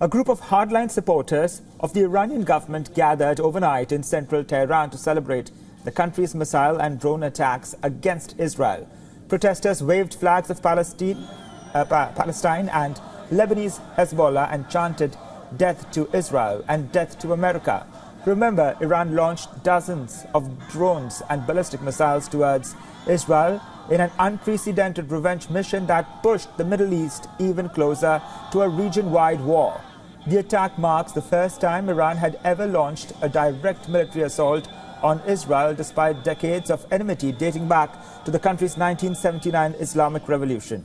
A group of hardline supporters of the Iranian government gathered overnight in central Tehran to celebrate the country's missile and drone attacks against Israel. Protesters waved flags of Palestine and Lebanese Hezbollah and chanted "Death to Israel" and "Death to America." Remember, Iran launched dozens of drones and ballistic missiles towards Israel in an unprecedented revenge mission that pushed the Middle East even closer to a region-wide war. The attack marks the first time Iran had ever launched a direct military assault on Israel despite decades of enmity dating back to the country's 1979 Islamic Revolution.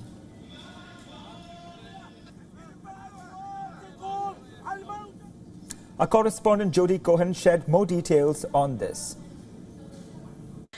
Our correspondent Jody Cohen shared more details on this.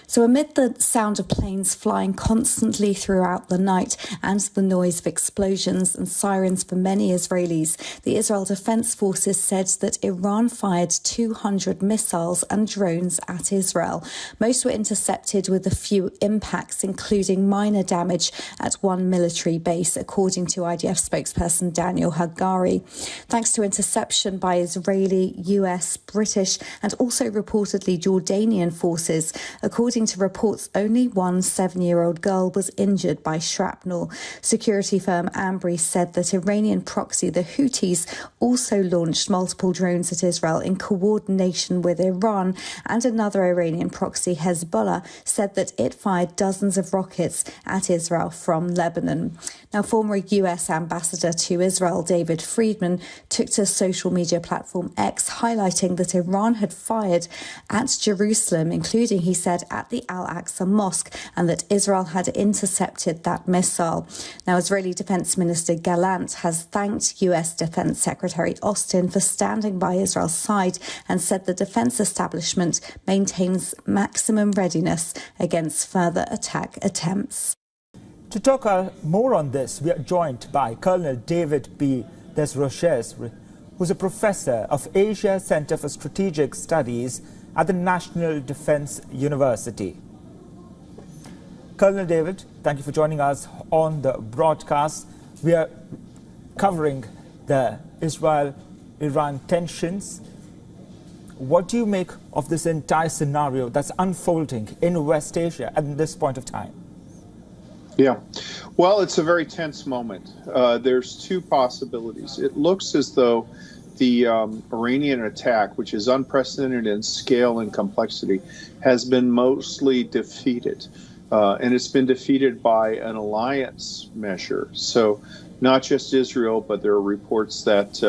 So amid the sound of planes flying constantly throughout the night and the noise of explosions and sirens for many Israelis, the Israel Defense Forces said that Iran fired 200 missiles and drones at Israel. Most were intercepted with a few impacts, including minor damage at one military base, according to IDF spokesperson Daniel Hagari. Thanks to interception by Israeli, US, British and also reportedly Jordanian forces, according to reports, only one 7-year-old girl was injured by shrapnel. Security firm Ambry said that Iranian proxy, the Houthis, also launched multiple drones at Israel in coordination with Iran, and another Iranian proxy, Hezbollah, said that it fired dozens of rockets at Israel from Lebanon. Now, former US ambassador to Israel, David Friedman, took to social media platform X, highlighting that Iran had fired at Jerusalem, including, he said, at the Al-Aqsa Mosque, and that Israel had intercepted that missile. Now, Israeli Defense Minister Gallant has thanked US Defense Secretary Austin for standing by Israel's side and said the defense establishment maintains maximum readiness against further attack attempts. To talk more on this, we are joined by Colonel David B. Desroches, who's a professor of Asia Center for Strategic Studies at the National Defense University. Colonel David, thank you for joining us on the broadcast. We are covering the Israel-Iran tensions. What do you make of this entire scenario that's unfolding in West Asia at this point of time? Yeah, well, it's a very tense moment. There's two possibilities. It looks as though the Iranian attack, which is unprecedented in scale and complexity, has been mostly defeated. And it's been defeated by an alliance measure. So not just Israel, but there are reports that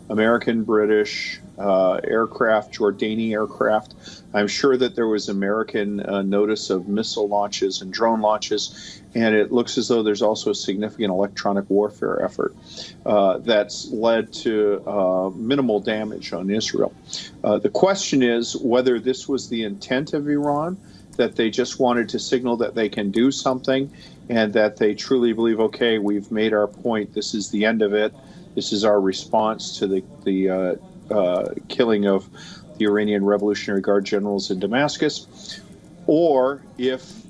American, British aircraft, Jordanian aircraft. I'm sure that there was American notice of missile launches and drone launches. And it looks as though there's also a significant electronic warfare effort that's led to minimal damage on Israel. The question is whether this was the intent of Iran, that they just wanted to signal that they can do something and that they truly believe, okay, we've made our point, this is the end of it, this is our response to the killing of the Iranian Revolutionary Guard generals in Damascus, or if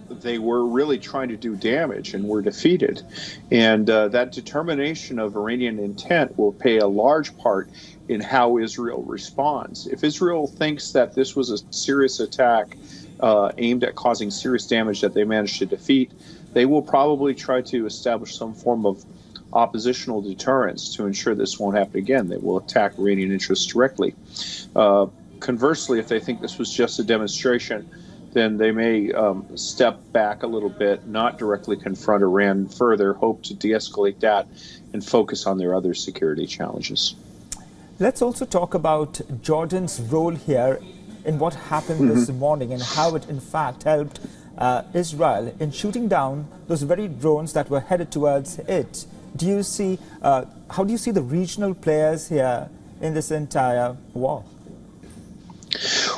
they were really trying to do damage and were defeated. And that determination of Iranian intent will play a large part in how Israel responds. If Israel thinks that this was a serious attack aimed at causing serious damage that they managed to defeat, they will probably try to establish some form of oppositional deterrence to ensure this won't happen again. They will attack Iranian interests directly. Conversely, if they think this was just a demonstration, then they may step back a little bit, not directly confront Iran further, hope to de-escalate that, and focus on their other security challenges. Let's also talk about Jordan's role here in what happened this morning and how it in fact helped Israel in shooting down those very drones that were headed towards it. Do you see, how do you see the regional players here in this entire war?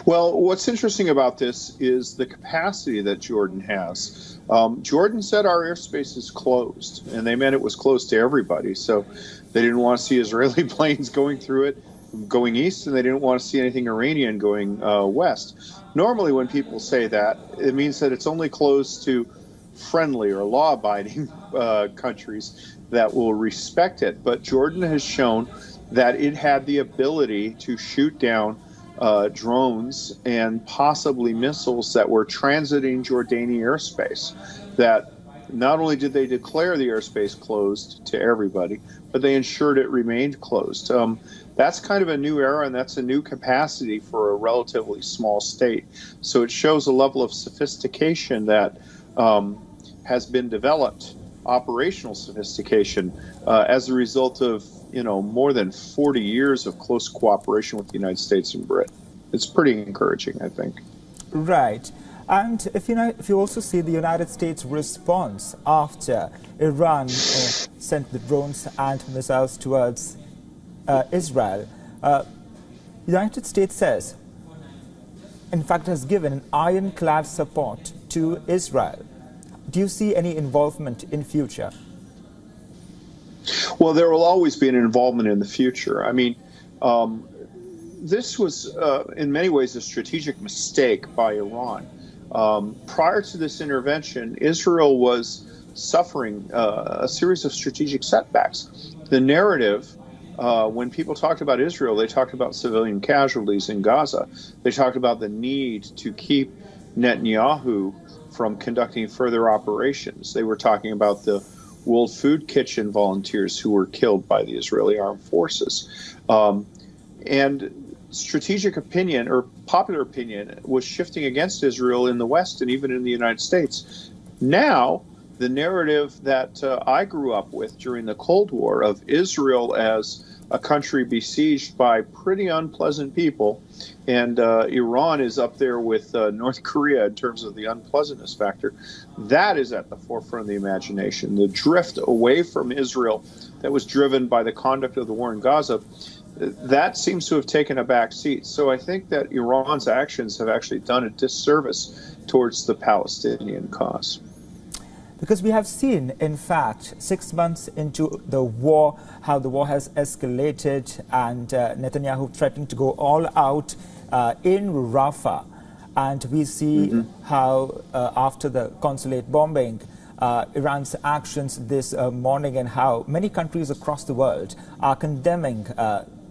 Well, what's interesting about this is the capacity that Jordan has. Jordan said our airspace is closed, and they meant it was closed to everybody. So they didn't want to see Israeli planes going through it, going east, and they didn't want to see anything Iranian going west. Normally when people say that, it means that it's only closed to friendly or law-abiding countries that will respect it. But Jordan has shown that it had the ability to shoot down drones and possibly missiles that were transiting Jordanian airspace. That not only did they declare the airspace closed to everybody, but they ensured it remained closed. That's kind of a new era, and that's a new capacity for a relatively small state. So it shows a level of sophistication that has been developed, operational sophistication, as a result of more than 40 years of close cooperation with the United States and Britain. It's pretty encouraging, I think. Right. And if you also see the United States response after Iran sent the drones and missiles towards Israel, the United States says, in fact, has given an ironclad support to Israel. Do you see any involvement in future? Well, there will always be an involvement in the future. I mean, this was in many ways a strategic mistake by Iran. Prior to this intervention, Israel was suffering a series of strategic setbacks. The narrative, when people talked about Israel, they talked about civilian casualties in Gaza. They talked about the need to keep Netanyahu from conducting further operations. They were talking about the World Food Kitchen volunteers who were killed by the Israeli armed forces. And strategic opinion, or popular opinion, was shifting against Israel in the West and even in the United States. Now, the narrative that I grew up with during the Cold War of Israel as a country besieged by pretty unpleasant people, and Iran is up there with North Korea in terms of the unpleasantness factor, that is at the forefront of the imagination. The drift away from Israel that was driven by the conduct of the war in Gaza, that seems to have taken a back seat. So I think that Iran's actions have actually done a disservice towards the Palestinian cause. Because we have seen, in fact, 6 months into the war, how the war has escalated, and Netanyahu threatening to go all out in Rafah. And we see how, after the consulate bombing, Iran's actions this morning, and how many countries across the world are condemning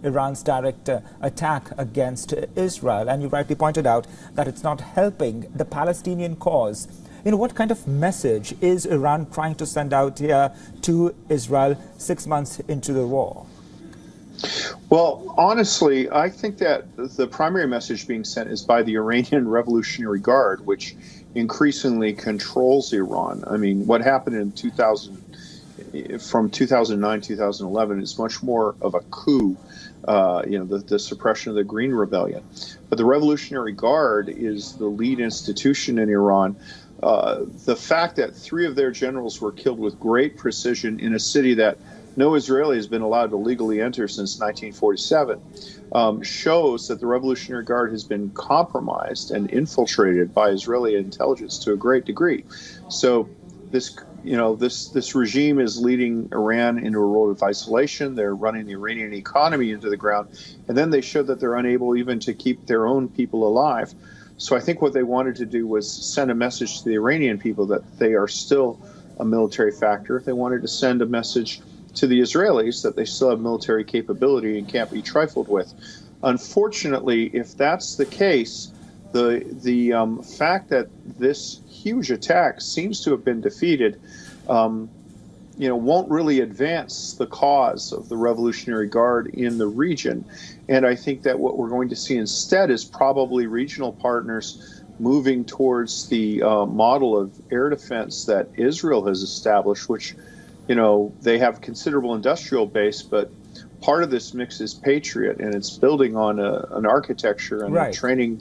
Iran's direct attack against Israel. And you rightly pointed out that it's not helping the Palestinian cause. What kind of message is Iran trying to send out here to Israel 6 months into the war? Well, honestly, I think that the primary message being sent is by the Iranian Revolutionary Guard, which increasingly controls Iran. I mean, what happened in from 2009, 2011 is much more of a coup, the suppression of the Green Rebellion. But the Revolutionary Guard is the lead institution in Iran. The fact that 3 of their generals were killed with great precision in a city that no Israeli has been allowed to legally enter since 1947 shows that the Revolutionary Guard has been compromised and infiltrated by Israeli intelligence to a great degree. So this regime is leading Iran into a world of isolation. They're running the Iranian economy into the ground, and then they show that they're unable even to keep their own people alive. So I think what they wanted to do was send a message to the Iranian people that they are still a military factor. They wanted to send a message to the Israelis that they still have military capability and can't be trifled with. Unfortunately, if that's the case, the fact that this huge attack seems to have been defeated, won't really advance the cause of the Revolutionary Guard in the region. And I think that what we're going to see instead is probably regional partners moving towards the model of air defense that Israel has established, which, they have considerable industrial base, but part of this mix is Patriot, and it's building on an architecture and a training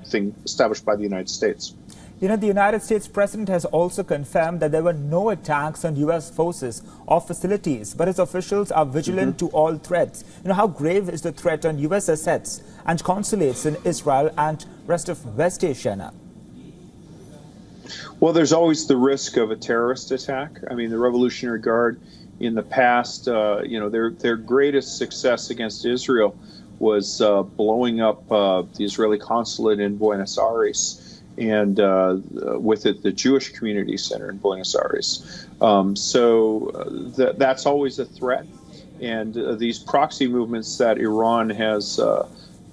thing established by the United States. The United States president has also confirmed that there were no attacks on U.S. forces or facilities, but his officials are vigilant to all threats. How grave is the threat on U.S. assets and consulates in Israel and rest of West Asia now? Well, there's always the risk of a terrorist attack. I mean, the Revolutionary Guard in the past, their greatest success against Israel was blowing up the Israeli consulate in Buenos Aires, and with it, the Jewish Community Center in Buenos Aires. So that's always a threat. And these proxy movements that Iran has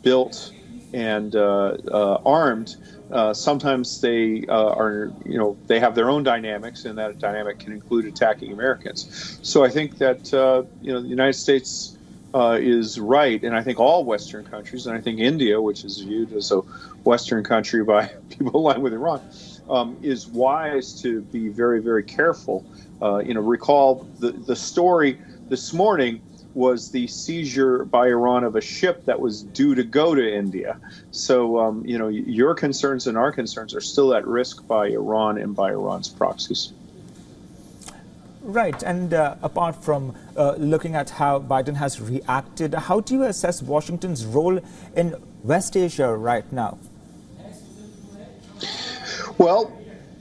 built and armed, sometimes they are, they have their own dynamics, and that dynamic can include attacking Americans. So I think that, the United States is right, and I think all Western countries, and I think India, which is viewed as a Western country by people aligned with Iran, is wise to be very, very careful. Recall the story this morning was the seizure by Iran of a ship that was due to go to India. So, your concerns and our concerns are still at risk by Iran and by Iran's proxies. Right. And apart from looking at how Biden has reacted, how do you assess Washington's role in West Asia right now? Well,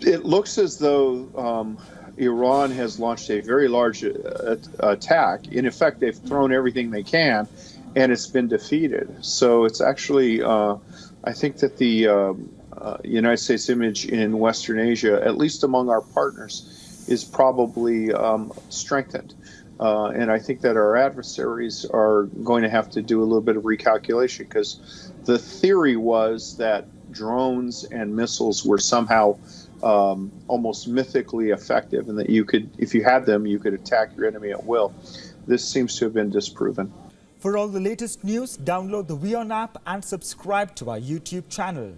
it looks as though Iran has launched a very large attack. In effect, they've thrown everything they can, and it's been defeated. So it's actually, I think that the United States image in Western Asia, at least among our partners, is probably strengthened. And I think that our adversaries are going to have to do a little bit of recalculation, because the theory was that drones and missiles were somehow almost mythically effective, and that you could, if you had them, you could attack your enemy at will. This seems to have been disproven. For all the latest news, download the WION app and subscribe to our YouTube channel.